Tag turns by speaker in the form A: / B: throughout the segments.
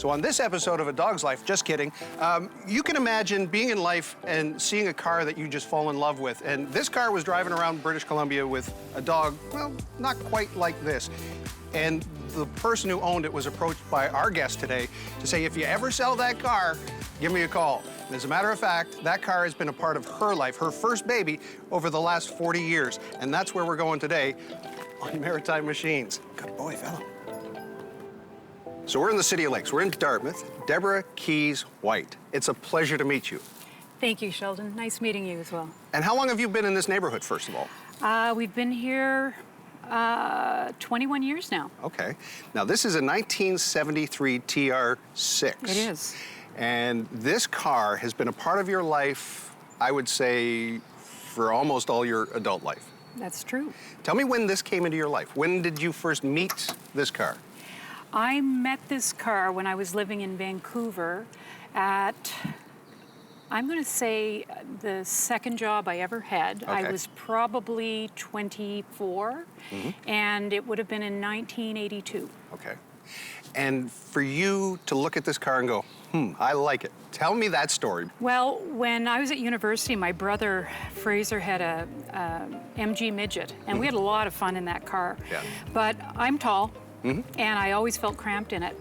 A: So on this episode of A Dog's Life, just kidding, you can imagine being in life and seeing a car that you just fall in love with. And this car was driving around British Columbia with a dog, well, not quite like this. And the person who owned it was approached by our guest today to say, if you ever sell that car, give me a call. And as a matter of fact, that car has been a part of her life, her first baby, over the last 40 years. And that's where we're going today on MariTIME Machines. Good boy, fella. So we're in the City of Lakes. We're in Dartmouth. Debra Keays-White. It's a pleasure to meet you.
B: Thank you, Sheldon. Nice meeting you as well.
A: And how long have you been in this neighborhood, first of all?
B: We've been here 21 years now.
A: Okay. Now, this is a 1973 TR6.
B: It is.
A: And this car has been a part of your life, I would say, for almost all your adult life.
B: That's true.
A: Tell me when this came into your life. When did you first meet this car?
B: I met this car when I was living in Vancouver at, I'm going to say, the second job I ever had.
A: Okay.
B: I was probably 24, and it would have been in 1982.
A: Okay. And for you to look at this car and go, I like it. Tell me that story.
B: Well, when I was at university, my brother Fraser had a MG Midget, and we had a lot of fun in that car.
A: Yeah.
B: But I'm tall, and I always felt cramped in it.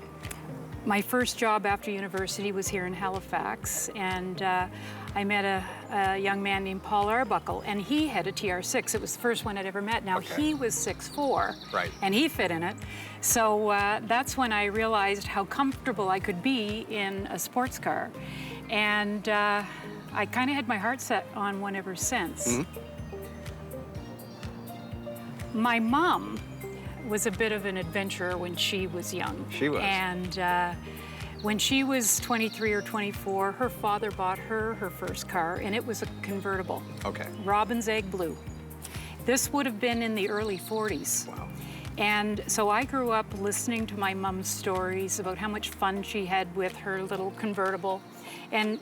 B: My first job after university was here in Halifax, and I met a young man named Paul Arbuckle, and he had a TR6. It was the first one I'd ever met. Now, he was 6'4",
A: right,
B: and he fit in it. So that's when I realized how comfortable I could be in a sports car. And I kind of had my heart set on one ever since. My mom was a bit of an adventurer when she was young.
A: She was.
B: And when she was 23 or 24, her father bought her first car, and it was a convertible.
A: Okay.
B: Robin's Egg Blue. This would have been in the early 40s.
A: Wow.
B: And so I grew up listening to my mom's stories about how much fun she had with her little convertible. And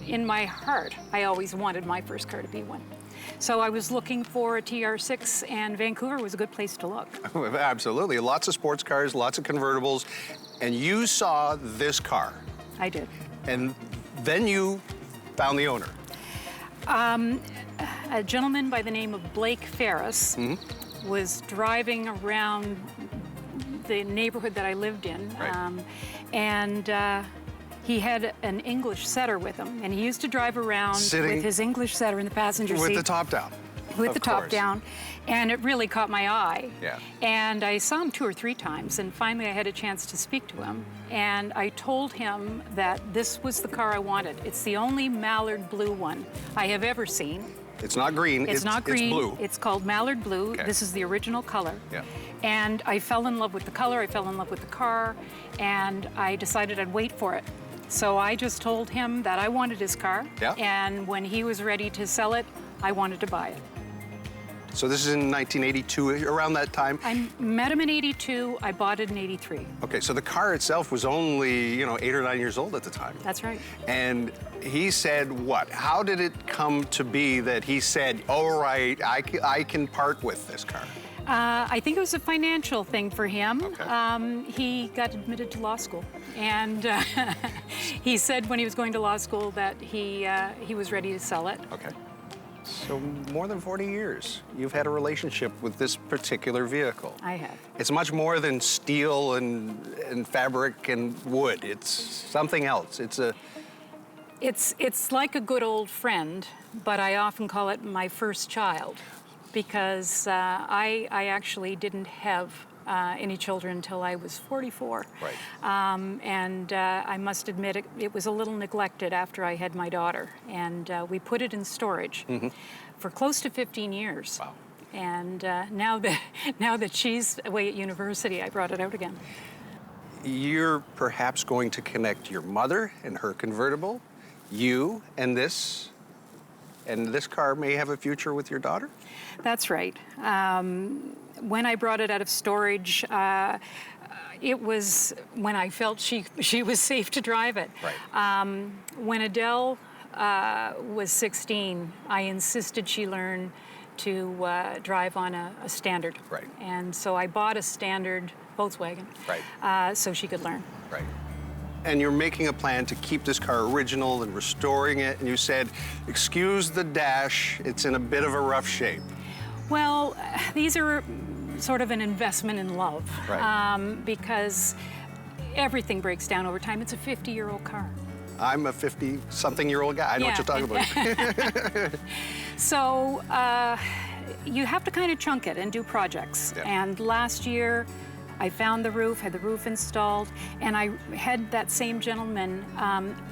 B: in my heart, I always wanted my first car to be one. So I was looking for a TR6, and Vancouver was a good place to look.
A: Absolutely. Lots of sports cars, lots of convertibles. And you saw this car.
B: I did.
A: And then you found the owner.
B: A gentleman by the name of Blake Ferris was driving around the neighborhood that I lived in.
A: Right.
B: And he had an English setter with him, and he used to drive around with his English setter in the passenger seat.
A: With the top down.
B: With the top down, and it really caught my eye.
A: Yeah.
B: And I saw him 2 or 3 times, and finally I had a chance to speak to him. And I told him that this was the car I wanted. It's the only mallard blue one I have ever seen.
A: It's not green.
B: It's not green.
A: It's blue.
B: It's called mallard blue.
A: Okay.
B: This is the original color.
A: Yeah.
B: And I fell in love with the color. I fell in love with the car, and I decided I'd wait for it. So I just told him that I wanted his car, and when he was ready to sell it, I wanted to buy it.
A: So this is in 1982, around that time?
B: I met him in 82, I bought it in 83.
A: Okay, so the car itself was only, 8 or 9 years old at the time.
B: That's right.
A: And he said what? How did it come to be that he said, all right, I can part with this car?
B: I think it was a financial thing for him.
A: Okay.
B: He got admitted to law school, and he said when he was going to law school that he was ready to sell it.
A: Okay. So more than 40 years, you've had a relationship with this particular vehicle.
B: I have.
A: It's much more than steel and fabric and wood. It's something else.
B: It's like a good old friend, but I often call it my first child, because I actually didn't have any children until I was 44.
A: Right.
B: And I must admit it was a little neglected after I had my daughter. And we put it in storage for close to 15 years.
A: Wow.
B: And now that she's away at university, I brought it out again.
A: You're perhaps going to connect your mother and her convertible, you and this car may have a future with your daughter?
B: That's right. When I brought it out of storage, it was when I felt she was safe to drive it.
A: Right.
B: When Adele was 16, I insisted she learn to drive on a standard.
A: Right.
B: And so I bought a standard Volkswagen.
A: Right.
B: So she could learn.
A: Right. and you're making a plan to keep this car original and restoring it, and you said, excuse the dash, it's in a bit of a rough shape.
B: Well, these are sort of an investment in love,
A: Right.
B: because everything breaks down over time. It's a 50-year-old car.
A: I'm a 50-something-year-old guy. I know what you're talking about.
B: So you have to kind of chunk it and do projects.
A: Yeah.
B: And last year, I found the roof, had the roof installed, and I had that same gentleman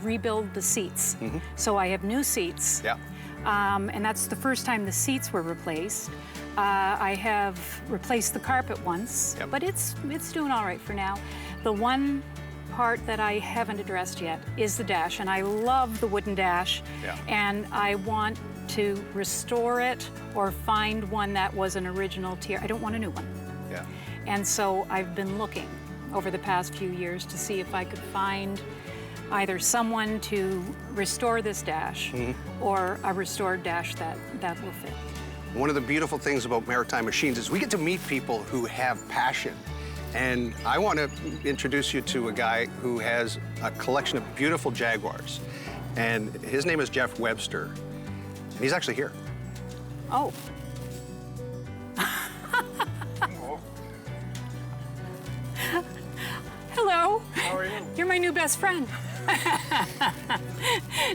B: rebuild the seats. So I have new seats.
A: Yeah.
B: And that's the first time the seats were replaced. I have replaced the carpet once,
A: Yep.
B: but it's doing all right for now. The one part that I haven't addressed yet is the dash, and I love the wooden dash.
A: Yeah.
B: And I want to restore it or find one that was an original TR. I don't want a new one.
A: Yeah.
B: And so I've been looking over the past few years to see if I could find either someone to restore this dash or a restored dash that will fit.
A: One of the beautiful things about MariTIME Machines is we get to meet people who have passion. And I want to introduce you to a guy who has a collection of beautiful Jaguars. And his name is Jeff Webster. And he's actually here.
B: Oh. Hello.
C: How are you?
B: You're my new best friend.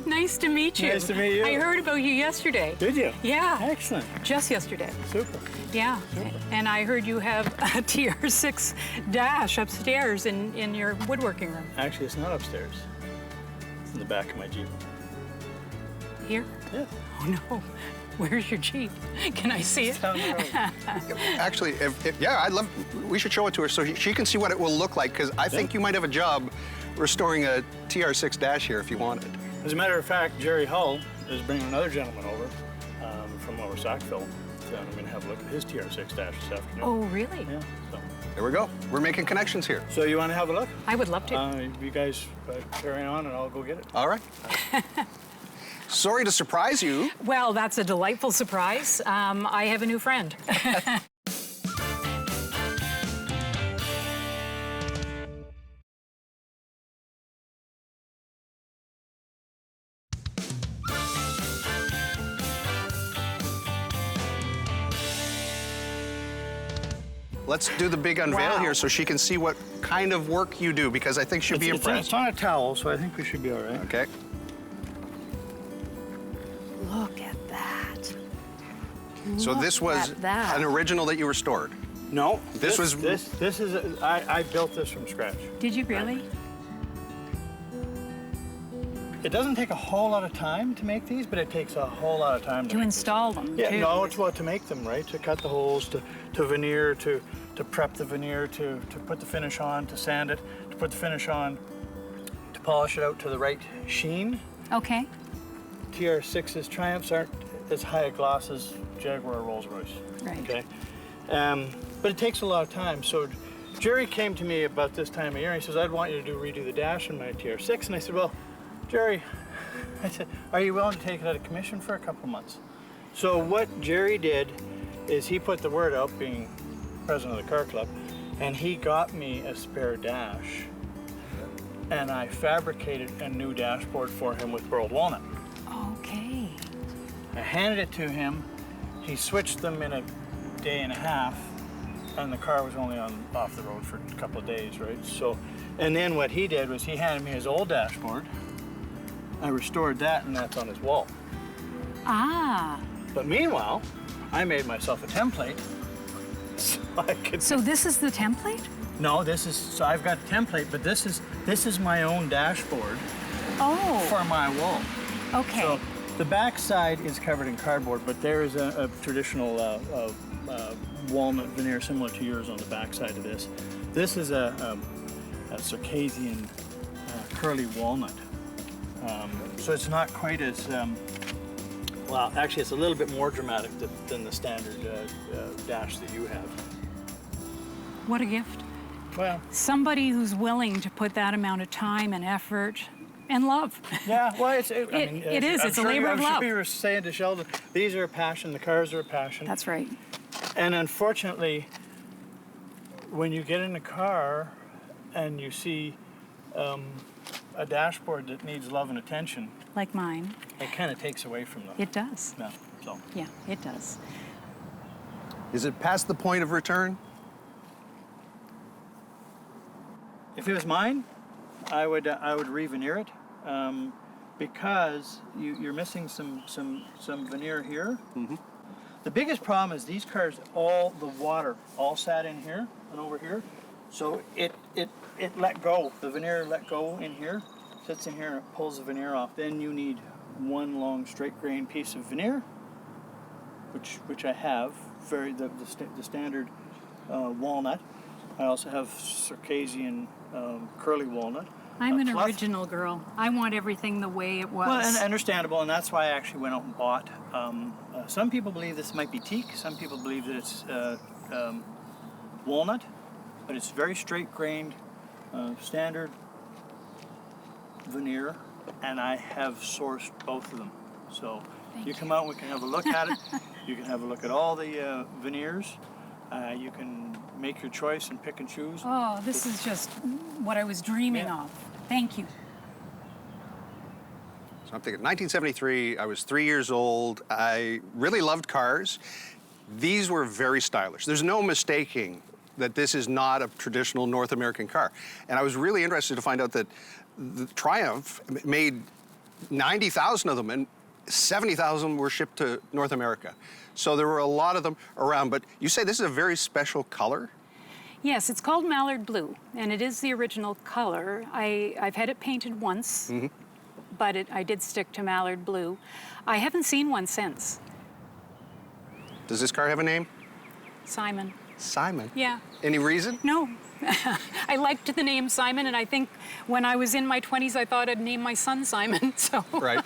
B: Nice to meet you.
C: Nice to meet you.
B: I heard about you yesterday.
C: Did you?
B: Yeah.
C: Excellent.
B: Just yesterday.
C: Super.
B: Yeah. And I heard you have a TR6 dash upstairs in your woodworking room.
C: Actually, it's not upstairs. It's in the back of my Jeep.
B: Here?
C: Yeah.
B: Oh no. Where's your Jeep? Can I see it?
C: Down the road.
A: Actually, yeah, we should show it to her so she can see what it will look like, because I think you might have a job restoring a TR6 dash here if you wanted.
C: As a matter of fact, Jerry Hull is bringing another gentleman over from over Sackville. So I'm going to have a look at his TR6 dash this afternoon.
B: Oh, really?
C: Yeah. So,
A: There we go. We're making connections here.
C: so you want to have a look?
B: I would love to.
C: You guys carry on and I'll go get it.
A: All right. Sorry to surprise you.
B: Well, that's a delightful surprise. I have a new friend.
A: Let's do the big unveil
B: Wow.
A: here so she can see what kind of work you do, because I think she'll be impressed.
C: It's on a towel, so I think we should be all right.
A: Okay.
B: Look at that.
A: So this was
B: at that.
A: an original that you restored.
C: No.
A: This was-
C: This is I built this from scratch.
B: Did you really?
C: It doesn't take a whole lot of time to make these, but it takes a whole lot of time
B: To
C: make
B: install them,
C: Yeah,
B: too.
C: no, it's what to make them, right? To cut the holes, to veneer, to prep the veneer, to put the finish on, to sand it, to put the finish on, to polish it out to the right sheen.
B: Okay.
C: TR6's Triumphs aren't as high a gloss as Jaguar or Rolls-Royce.
B: Right.
C: Okay. But it takes a lot of time. So Jerry came to me about this time of year and he says, I'd want you to redo the dash in my TR6. And I said, well, Jerry, I said, are you willing to take it out of commission for a couple months? So what Jerry did is he put the word out, being president of the car club, and he got me a spare dash. And I fabricated a new dashboard for him with burled walnut.
B: Okay.
C: I handed it to him. He switched them in a day and a half, and the car was only off the road for a couple of days, right? So, and then what he did was he handed me his old dashboard. I restored that, and that's on his wall.
B: Ah.
C: But meanwhile, I made myself a template so I could.
B: So this is the template?
C: No, this is. So I've got a template, but this is my own dashboard
B: Oh.
C: for my wall.
B: Okay.
C: So the back side is covered in cardboard, but there is a traditional walnut veneer similar to yours on the back side of this. This is a Circassian curly walnut. So it's not quite as, well, actually it's a little bit more dramatic than the standard dash that you have.
B: What a gift.
C: Well,
B: Somebody who's willing to put that amount of time and effort and love.
C: yeah, well, it's,
B: It is. It's a labor of love.
C: I'm sure you were saying to Sheldon, these are a passion, the cars are a passion.
B: That's right.
C: And unfortunately, when you get in a car and you see a dashboard that needs love and attention,
B: Like mine.
C: it kind of takes away from them.
B: It does.
C: Yeah, so.
B: Yeah, it does.
A: Is it past the point of return?
C: If it was mine, I would re-veneer it, because you're missing some veneer here.
A: Mm-hmm.
C: The biggest problem is these cars, all the water all sat in here and over here, so it let go. The veneer let go in here, sits in here, and it pulls the veneer off. Then you need one long straight grain piece of veneer, which I have, the standard walnut. I also have Circassian curly walnut.
B: I'm an
C: fluff.
B: original girl. I want everything the way it was.
C: Well, and understandable, and that's why I actually went out and bought. Some people believe this might be teak. Some people believe that it's walnut, but it's very straight-grained, standard veneer, and I have sourced both of them. So you come out and we can have a look at it. You can have a look at all the veneers. You can make your choice and pick and choose.
B: Oh, this is just what I was dreaming of. Thank you.
A: So I'm thinking 1973, I was 3 years old. I really loved cars. These were very stylish. There's no mistaking that this is not a traditional North American car. And I was really interested to find out that the Triumph made 90,000 of them, and 70,000 were shipped to North America. So there were a lot of them around, but you say this is a very special color?
B: Yes, it's called mallard blue, and it is the original color. I've had it painted once, but I did stick to mallard blue. I haven't seen one since.
A: Does this car have a name?
B: Simon.
A: Simon?
B: Yeah.
A: Any reason?
B: No. I liked the name Simon, and I think when I was in my 20s, I thought I'd name my son Simon, so
A: Right.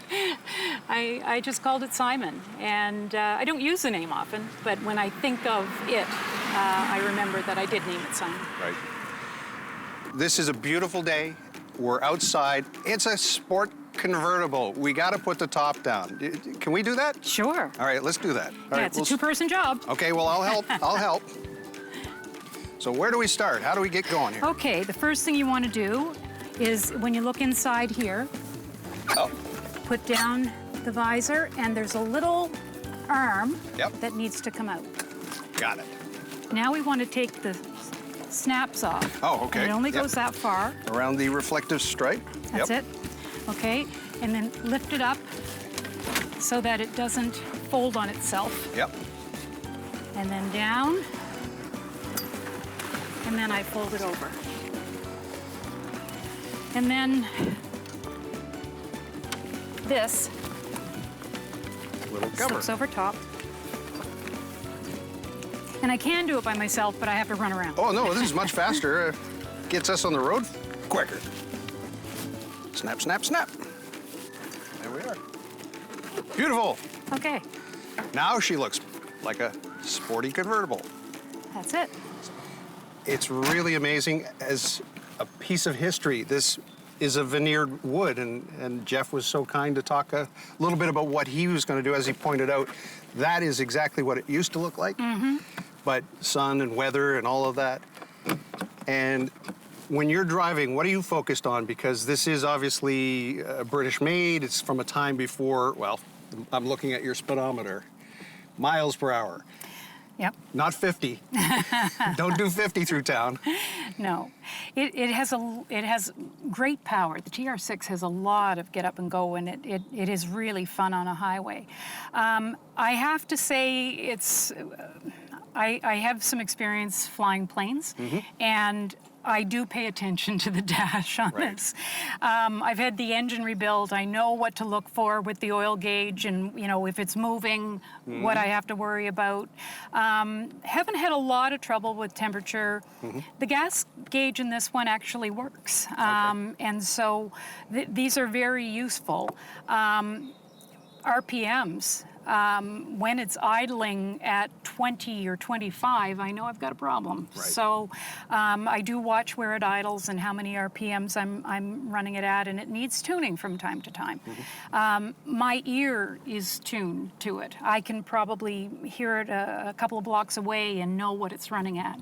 B: I just called it Simon. And I don't use the name often, but when I think of it, I remember that I did name it Simon.
A: Right. This is a beautiful day. We're outside. It's a sport convertible. We got to put the top down. Can we do that?
B: Sure.
A: All right, let's do that. All
B: Yeah,
A: right,
B: it's a two-person job.
A: Okay, well, I'll help. I'll help. So where do we start? How do we get going here?
B: Okay, the first thing you want to do is when you look inside here, put down the visor, and there's a little arm that needs to come out.
A: Got it.
B: Now we want to take the snaps off.
A: Oh, okay.
B: And it only goes that far.
A: Around the reflective stripe.
B: That's it. Okay, and then lift it up so that it doesn't fold on itself.
A: Yep.
B: And then down. And then I fold it over. And then this
A: Little cover.
B: slips over top. And I can do it by myself, but I have to run around.
A: Oh, no, this is much faster. Gets us on the road quicker. Snap, snap, snap. There we are. Beautiful.
B: Okay,
A: Now she looks like a sporty convertible.
B: that's it.
A: It's really amazing. As a piece of history, this is a veneered wood, and Jeff was so kind to talk a little bit about what he was going to do. As he pointed out, that is exactly what it used to look like, but sun and weather and all of that. And when you're driving, what are you focused on? Because this is obviously British made. It's from a time before, well, I'm looking at your speedometer. Miles per hour.
B: Yep.
A: Not 50. Don't do 50 through town.
B: No, it has great power. The TR6 has a lot of get up and go, and it is really fun on a highway. I have to say I have some experience flying planes, and I do pay attention to the dash on this. I've had the engine rebuilt. I know what to look for with the oil gauge, and if it's moving, what I have to worry about. Haven't had a lot of trouble with temperature. The gas gauge in this one actually works, and so these are very useful. RPMs. When it's idling at 20 or 25, I know I've got a problem.
A: Right.
B: So I do watch where it idles and how many RPMs I'm running it at, and it needs tuning from time to time. My ear is tuned to it. I can probably hear it a couple of blocks away and know what it's running at.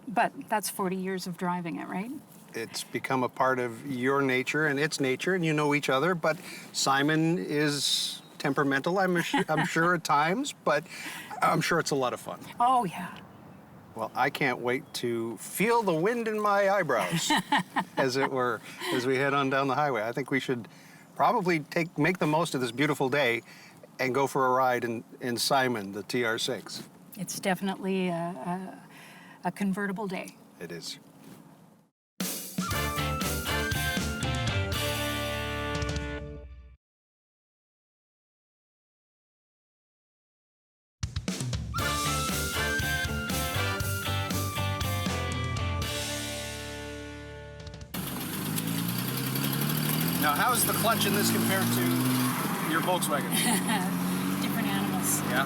B: But that's 40 years of driving it, right?
A: It's become a part of your nature and its nature, and you know each other. But Simon is temperamental, I'm sure at times, but I'm sure it's a lot of fun.
B: Oh, yeah.
A: Well, I can't wait to feel the wind in my eyebrows, as it were, as we head on down the highway. I think we should probably make the most of this beautiful day and go for a ride in Simon, the TR6.
B: It's definitely a convertible day.
A: It is. Now, how is the clutch in this compared to your Volkswagen?
B: Different animals.
A: Yeah.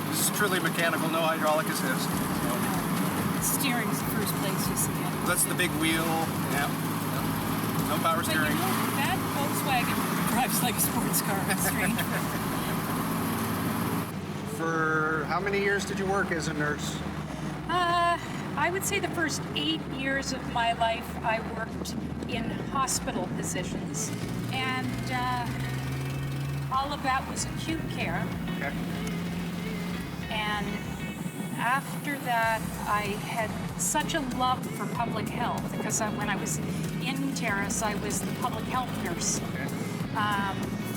A: This is truly mechanical, no hydraulic assist.
B: Steering is the first place you see it.
A: That's the big wheel. Yeah. No power
B: But
A: steering.
B: you know, that Volkswagen drives like a sports car. It's strange.
A: For how many years did you work as a nurse?
B: I would say the first 8 years of my life I worked in hospital positions, and all of that was acute care.
A: Okay.
B: And after that, I had such a love for public health because when I was in Terrace, I was the public health nurse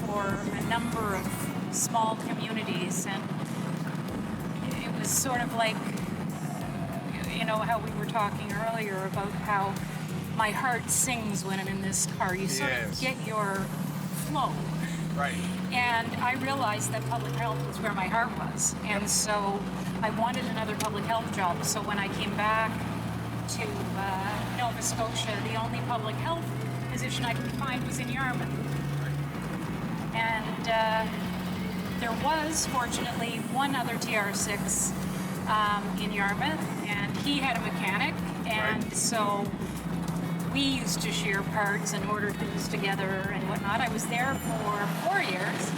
B: for a number of small communities, and it was sort of like, you know, how we were talking earlier about how my heart sings when I'm in this car. You sort of get your flow.
A: Right.
B: And I realized that public health was where my heart was. And so I wanted another public health job. So when I came back to Nova Scotia, the only public health position I could find was in Yarmouth. And there was, fortunately, one other TR6 in Yarmouth, and he had a mechanic, and so we used to share parts and order things together and whatnot. I was there for 4 years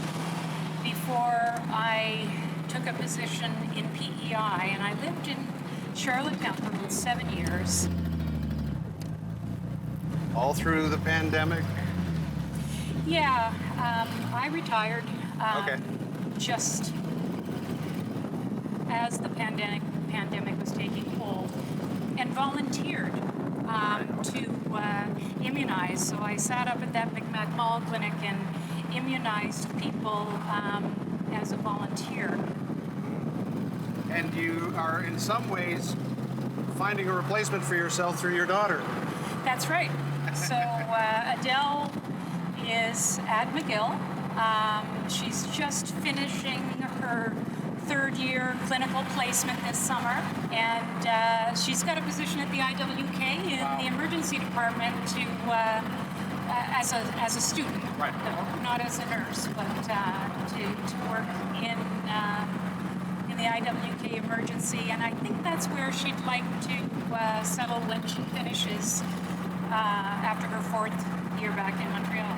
B: before I took a position in PEI, and I lived in Charlottetown for about 7 years.
A: All through the pandemic?
B: Yeah, I retired just as the pandemic was taking hold, and volunteered to immunize. So I sat up at that Micmac Mall clinic and immunized people as a volunteer.
A: And you are, in some ways, finding a replacement for yourself through your daughter.
B: That's right. So Adele is at McGill. She's just finishing her third-year clinical placement this summer, and she's got a position at the IWK in the emergency department to as a student, though, not as a nurse, but to work in the IWK emergency, and I think that's where she'd like to settle when she finishes after her 4th year back in Montreal.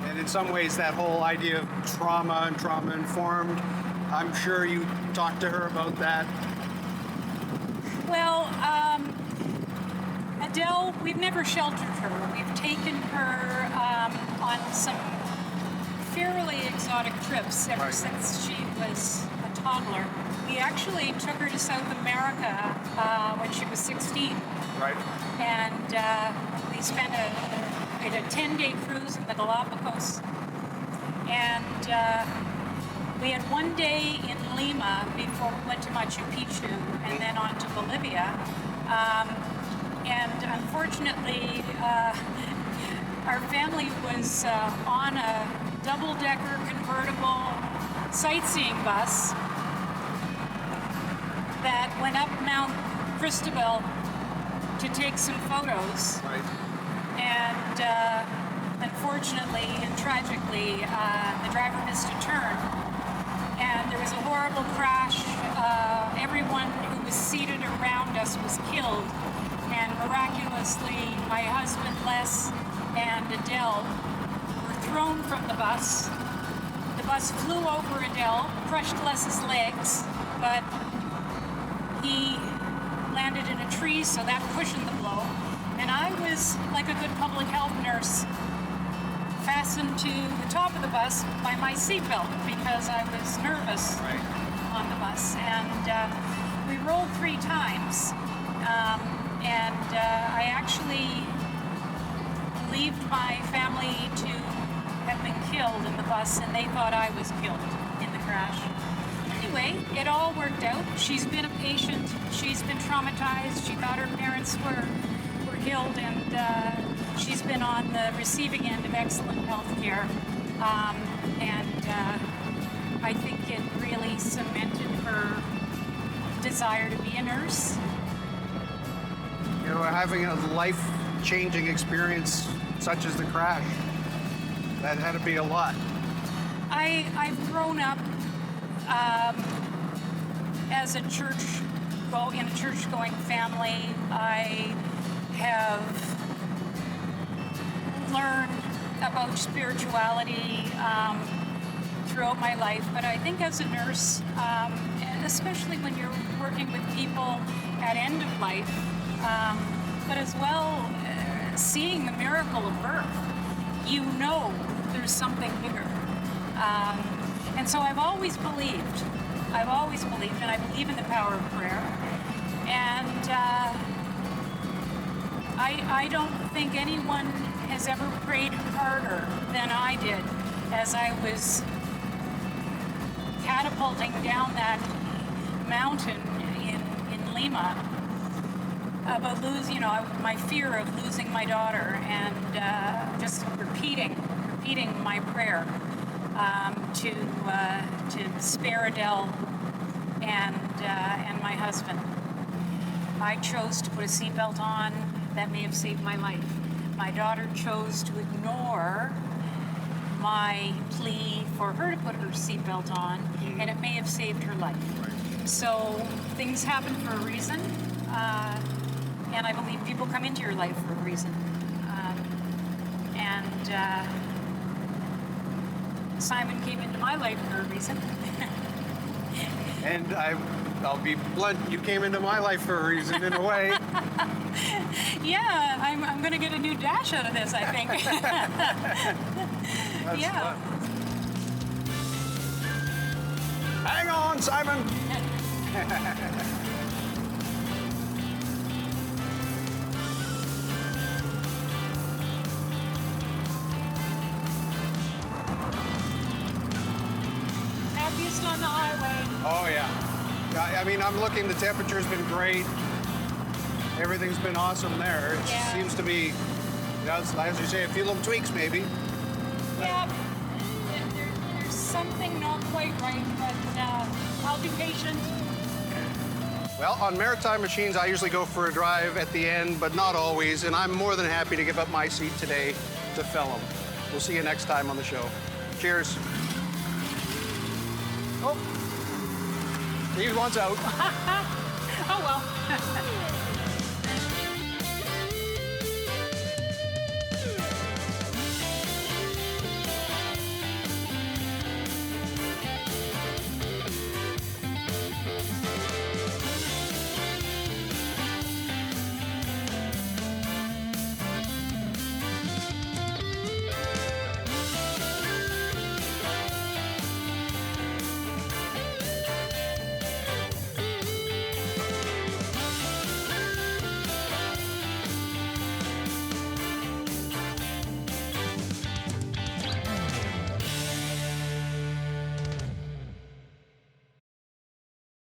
A: And in some ways, that whole idea of trauma and trauma-informed, I'm sure you talked to her about that.
B: Well, Adele, we've never sheltered her. We've taken her on some fairly exotic trips ever since she was a toddler. We actually took her to South America when she was 16.
A: Right.
B: And we spent a 10-day cruise in the Galapagos. And we had one day in Lima before we went to Machu Picchu and then on to Bolivia. And unfortunately, our family was on a double-decker convertible sightseeing bus that went up Mount Cristobal to take some photos.
A: Right.
B: And unfortunately and tragically, the driver missed a turn. And there was a horrible crash. Everyone who was seated around us was killed. And miraculously, my husband Les and Adele were thrown from the bus. The bus flew over Adele, crushed Les's legs, but he landed in a tree, so that cushioned the blow. And was, like a good public health nurse, fastened to the top of the bus by my seatbelt because I was nervous on the bus. And we rolled 3 times. I actually believed my family to have been killed in the bus, and they thought I was killed in the crash. Anyway, it all worked out. She's been a patient. She's been traumatized. She thought her parents were killed, and she's been on the receiving end of excellent health care. I think it really cemented her desire to be a nurse.
A: You know, having a life-changing experience such as the crash, that had to be a lot.
B: I've grown up as a church-going family. I have learned about spirituality throughout my life, but I think as a nurse, especially when you're working with people at end of life, but as well seeing the miracle of birth, you know there's something bigger. And so I've always believed, and I believe in the power of prayer. And I don't think anyone has ever prayed harder than I did as I was catapulting down that mountain in Lima about my fear of losing my daughter, and just repeating my prayer to spare Adele and my husband. I chose to put a seatbelt on. That may have saved my life. My daughter chose to ignore my plea for her to put her seatbelt on, and it may have saved her life. So things happen for a reason, and I believe people come into your life for a reason. Simon came into my life for a reason.
A: And I'll be blunt, you came into my life for a reason, in a way.
B: Yeah, I'm going to get a new dash out of this, I think.
A: That's
B: yeah.
A: fun. Hang on, Simon.
B: Happiest on the highway.
A: Oh, yeah. I mean, I'm looking, the temperature's been great. Everything's been awesome there. It seems to be, as you say, a few little tweaks maybe.
B: Yeah, there's something not quite right, but I'll be patient.
A: Well, on MariTIME machines, I usually go for a drive at the end, but not always, and I'm more than happy to give up my seat today to Phelim. We'll see you next time on the show. Cheers. Oh, Steve wants out.
B: Oh, well.